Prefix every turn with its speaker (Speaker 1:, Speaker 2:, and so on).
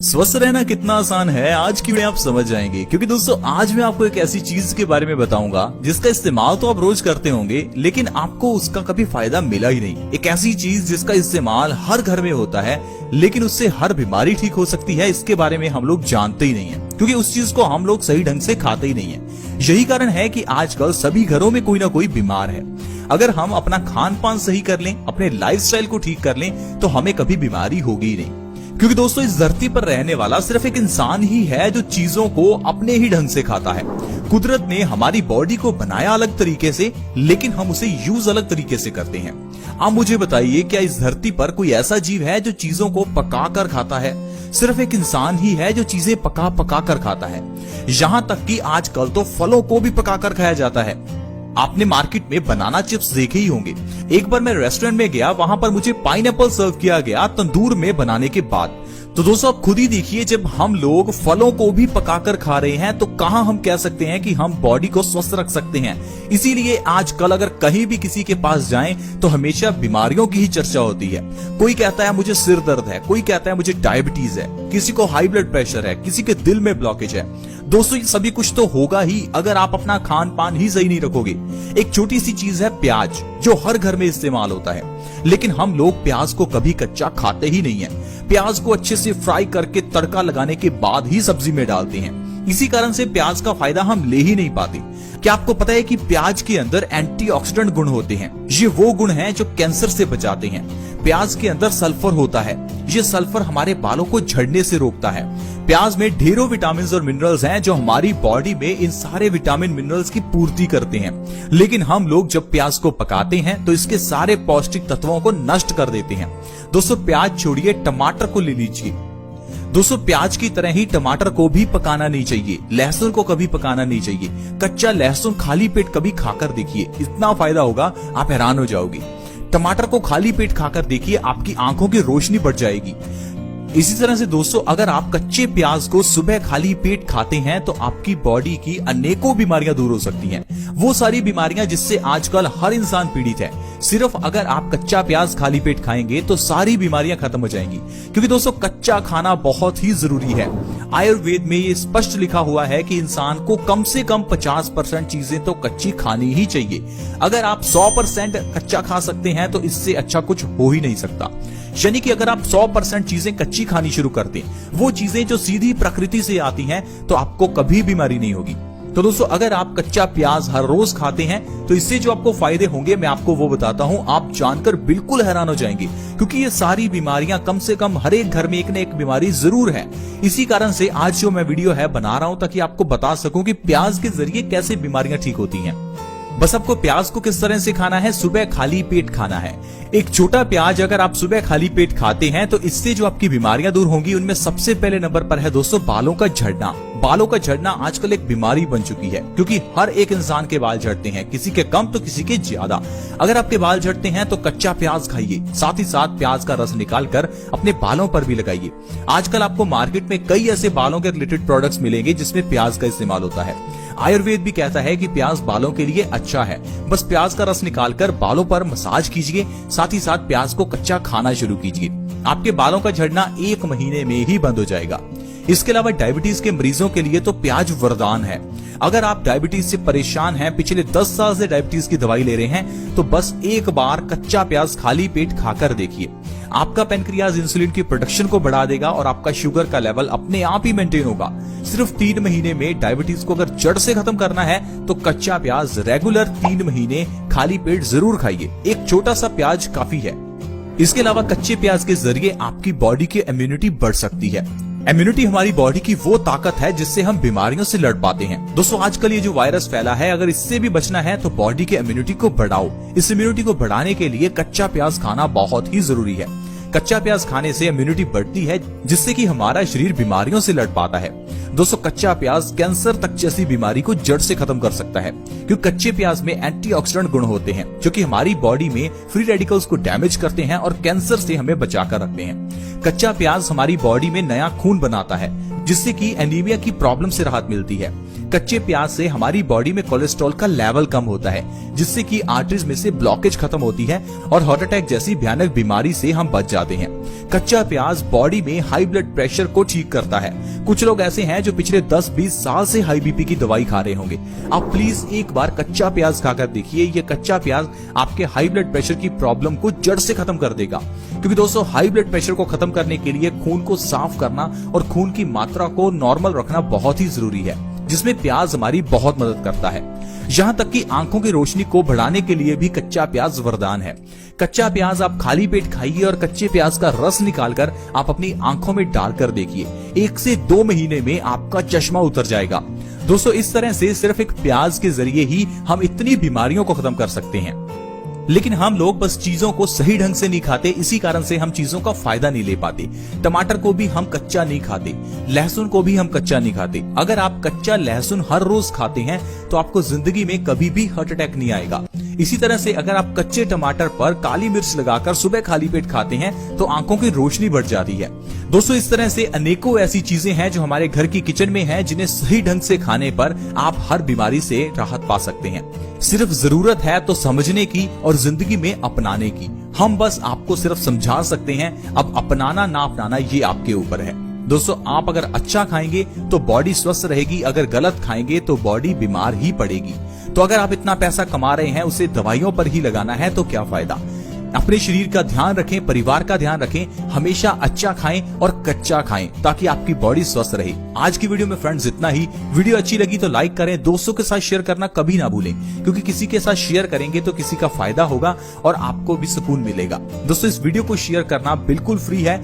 Speaker 1: स्वस्थ रहना कितना आसान है आज की वीडियो आप समझ जाएंगे, क्योंकि दोस्तों आज मैं आपको एक ऐसी चीज के बारे में बताऊंगा जिसका इस्तेमाल तो आप रोज करते होंगे लेकिन आपको उसका कभी फायदा मिला ही नहीं। एक ऐसी चीज जिसका इस्तेमाल हर घर में होता है लेकिन उससे हर बीमारी ठीक हो सकती है, इसके बारे में हम लोग जानते ही नहीं है क्योंकि उस चीज को हम लोग सही ढंग से खाते ही नहीं है। यही कारण है कि आजकल सभी घरों में कोई ना कोई बीमार है। अगर हम अपना खान पान सही कर लें, अपने लाइफस्टाइल को ठीक कर लें तो हमें कभी बीमारी होगी ही नहीं। क्योंकि दोस्तों इस धरती पर रहने वाला सिर्फ एक इंसान ही है जो चीजों को अपने ही ढंग से खाता है। कुदरत ने हमारी बॉडी को बनाया अलग तरीके से लेकिन हम उसे यूज अलग तरीके से करते हैं। आप मुझे बताइए, क्या इस धरती पर कोई ऐसा जीव है जो चीजों को पका कर खाता है? सिर्फ एक इंसान ही है जो चीजें पका पका कर खाता है। यहाँ तक कि आजकल तो फलों को भी पका कर खाया जाता है। आपने मार्केट में बनाना चिप्स देखे ही होंगे। एक बार मैं रेस्टोरेंट में गया, वहां पर मुझे पाइनएप्पल सर्व किया गया तंदूर में बनाने के बाद। तो दोस्तों आप खुद ही देखिए, जब हम लोग फलों को भी पकाकर खा रहे हैं तो कहां हम कह सकते हैं कि हम बॉडी को स्वस्थ रख सकते हैं। इसीलिए आजकल अगर कहीं भी किसी के पास जाएं तो हमेशा बीमारियों की ही चर्चा होती है। कोई कहता है मुझे सिर दर्द है, कोई कहता है मुझे डायबिटीज है, किसी को हाई ब्लड प्रेशर है, किसी के दिल में ब्लॉकेज है। दोस्तों ये सभी कुछ तो होगा ही अगर आप अपना खान पान ही सही नहीं रखोगे। एक छोटी सी चीज है प्याज, जो हर घर में इस्तेमाल होता है लेकिन हम लोग प्याज को कभी कच्चा खाते ही नहीं है। प्याज को अच्छे से फ्राई करके तड़का लगाने के बाद ही सब्जी में डालते हैं। इसी कारण से प्याज का फायदा हम ले ही नहीं पाते। क्या आपको पता है कि प्याज के अंदर एंटीऑक्सीडेंट गुण होते हैं? ये वो गुण हैं जो कैंसर से बचाते हैं। प्याज के अंदर सल्फर होता है, ये सल्फर हमारे बालों को झड़ने से रोकता है। प्याज में ढेरों विटामिन और मिनरल्स हैं जो हमारी बॉडी में इन सारे विटामिन मिनरल्स की पूर्ति करते हैं। लेकिन हम लोग जब प्याज को पकाते हैं तो इसके सारे पौष्टिक तत्वों को नष्ट कर देते हैं। दोस्तों प्याज छोड़िए, टमाटर को ले लीजिए। दोस्तों प्याज की तरह ही टमाटर को भी पकाना नहीं चाहिए, लहसुन को कभी पकाना नहीं चाहिए। कच्चा लहसुन खाली पेट कभी खाकर देखिए, इतना फायदा होगा आप हैरान हो जाओगे। टमाटर को खाली पेट खाकर देखिए, आपकी आंखों की रोशनी बढ़ जाएगी। इसी तरह से दोस्तों अगर आप कच्चे प्याज को सुबह खाली पेट खाते हैं तो आपकी बॉडी की अनेकों बीमारियां दूर हो सकती हैं। वो सारी बीमारियां जिससे आजकल हर इंसान पीड़ित है, सिर्फ अगर आप कच्चा प्याज खाली पेट खाएंगे तो सारी बीमारियां खत्म हो जाएंगी। क्योंकि दोस्तों कच्चा खाना बहुत ही जरूरी है। आयुर्वेद में ये स्पष्ट लिखा हुआ है कि इंसान को कम से कम 50% चीजें तो कच्ची खानी ही चाहिए। अगर आप 100% कच्चा खा सकते हैं तो इससे अच्छा कुछ हो ही नहीं सकता। यानी कि अगर आप 100% चीजें कच्ची खानी शुरू कर दें, वो चीजें जो सीधी प्रकृति से आती हैं, तो आपको कभी बीमारी नहीं होगी। तो दोस्तों अगर आप कच्चा प्याज हर रोज खाते हैं तो इससे जो आपको फायदे होंगे मैं आपको वो बताता हूं। आप जानकर बिल्कुल हैरान हो जाएंगे क्योंकि ये सारी बीमारियां कम से कम हर एक घर में एक न एक बीमारी जरूर है। इसी कारण से आज जो मैं वीडियो है बना रहा हूं ताकि आपको बता सकूं कि प्याज के जरिए कैसे बीमारियां ठीक होती हैं। बस आपको प्याज को किस तरह से खाना है, सुबह खाली पेट खाना है। एक छोटा प्याज अगर आप सुबह खाली पेट खाते हैं तो इससे जो आपकी बीमारियां दूर होंगी उनमें सबसे पहले नंबर पर है दोस्तों बालों का झड़ना। बालों का झड़ना आजकल एक बीमारी बन चुकी है क्योंकि हर एक इंसान के बाल झड़ते हैं, किसी के कम तो किसी के ज्यादा। अगर आपके बाल झड़ते हैं तो कच्चा प्याज खाइए, साथ ही साथ प्याज का रस निकाल कर अपने बालों पर भी लगाइए। आजकल आपको मार्केट में कई ऐसे बालों के रिलेटेड प्रोडक्ट्स मिलेंगे जिसमें प्याज का इस्तेमाल होता है। आयुर्वेद भी कहता है कि प्याज बालों के लिए अच्छा है। बस प्याज का रस निकालकर बालों पर मसाज कीजिए, साथ ही साथ प्याज को कच्चा खाना शुरू कीजिए। आपके बालों का झड़ना 1 महीने में ही बंद हो जाएगा। इसके अलावा डायबिटीज के मरीजों के लिए तो प्याज वरदान है। अगर आप डायबिटीज से परेशान हैं, पिछले 10 साल से डायबिटीज की दवाई ले रहे हैं, तो बस एक बार कच्चा प्याज खाली पेट खाकर देखिए। आपका पेनक्रियाज इंसुलिन की प्रोडक्शन को बढ़ा देगा और आपका शुगर का लेवल अपने आप ही मेंटेन होगा। सिर्फ 3 महीने में डायबिटीज को अगर जड़ से खत्म करना है तो कच्चा प्याज रेगुलर 3 महीने खाली पेट जरूर खाइए। एक छोटा सा प्याज काफी है। इसके अलावा कच्चे प्याज के जरिए आपकी बॉडी की इम्यूनिटी बढ़ सकती है। इम्यूनिटी हमारी बॉडी की वो ताकत है जिससे हम बीमारियों से लड़ पाते हैं। दोस्तों आजकल ये जो वायरस फैला है, अगर इससे भी बचना है तो बॉडी के इम्यूनिटी को बढ़ाओ। इस इम्यूनिटी को बढ़ाने के लिए कच्चा प्याज खाना बहुत ही जरूरी है। कच्चा प्याज खाने से इम्यूनिटी बढ़ती है जिससे कि हमारा शरीर बीमारियों से लड़ पाता है। दोस्तों कच्चा प्याज कैंसर तक जैसी बीमारी को जड़ से खत्म कर सकता है क्योंकि कच्चे प्याज में एंटीऑक्सीडेंट गुण होते हैं जो कि हमारी बॉडी में फ्री रेडिकल्स को डैमेज करते हैं और कैंसर से हमें बचाकर रखते हैं। कच्चा प्याज हमारी बॉडी में नया खून बनाता है जिससे कि एनीमिया की प्रॉब्लम से राहत मिलती है। कच्चे प्याज से हमारी बॉडी में कोलेस्ट्रॉल का लेवल कम होता है, जिससे कि आर्टरीज में से ब्लॉकेज खत्म होती है और हार्ट अटैक जैसी भयानक बीमारी से हम बच जाते हैं। कच्चा प्याज बॉडी में हाई ब्लड प्रेशर को ठीक करता है। कुछ लोग ऐसे हैं जो पिछले 10-20 साल से हाई बीपी की दवाई खा रहे होंगे। आप प्लीज एक बार कच्चा प्याज खाकर देखिए। ये कच्चा प्याज आपके हाई ब्लड प्रेशर की प्रॉब्लम को जड़ से खत्म कर देगा। क्योंकि दोस्तों, हाई ब्लड प्रेशर को खत्म करने के लिए खून को साफ करना और खून की मात्रा को नॉर्मल रखना बहुत ही जरूरी है, जिसमें प्याज हमारी बहुत मदद करता है। यहाँ तक कि आंखों की रोशनी को बढ़ाने के लिए भी कच्चा प्याज वरदान है। कच्चा प्याज आप खाली पेट खाइए और कच्चे प्याज का रस निकालकर आप अपनी आंखों में डालकर देखिए। 1 से 2 महीने में आपका चश्मा उतर जाएगा। दोस्तों, इस तरह से सिर्फ एक प्याज के जरिए ही हम इतनी बीमारियों को खत्म कर सकते हैं। लेकिन हम लोग बस चीजों को सही ढंग से नहीं खाते, इसी कारण से हम चीजों का फायदा नहीं ले पाते। टमाटर को भी हम कच्चा नहीं खाते, लहसुन को भी हम कच्चा नहीं खाते। अगर आप कच्चा लहसुन हर रोज खाते हैं तो आपको जिंदगी में कभी भी हार्ट अटैक नहीं आएगा। इसी तरह से अगर आप कच्चे टमाटर पर काली मिर्च लगाकर सुबह खाली पेट खाते हैं तो आंखों की रोशनी बढ़ जाती है। दोस्तों, इस तरह से अनेकों ऐसी चीजें हैं जो हमारे घर की किचन में हैं, जिन्हें सही ढंग से खाने पर आप हर बीमारी से राहत पा सकते हैं। सिर्फ जरूरत है तो समझने की और जिंदगी में अपनाने की। हम बस आपको सिर्फ समझा सकते हैं, अब अपनाना ना अपनाना ये आपके ऊपर है। दोस्तों, आप अगर अच्छा खाएंगे तो बॉडी स्वस्थ रहेगी, अगर गलत खाएंगे तो बॉडी बीमार ही पड़ेगी। तो अगर आप इतना पैसा कमा रहे हैं उसे दवाइयों पर ही लगाना है तो क्या फायदा। अपने शरीर का ध्यान रखें, परिवार का ध्यान रखें, हमेशा अच्छा खाएं और कच्चा खाएं ताकि आपकी बॉडी स्वस्थ रहे। आज की वीडियो में फ्रेंड्स इतना ही। वीडियो अच्छी लगी तो लाइक करें, दोस्तों के साथ शेयर करना कभी ना भूलें, क्योंकि किसी के साथ शेयर करेंगे तो किसी का फायदा होगा और आपको भी सुकून मिलेगा। दोस्तों, इस वीडियो को शेयर करना बिल्कुल फ्री है।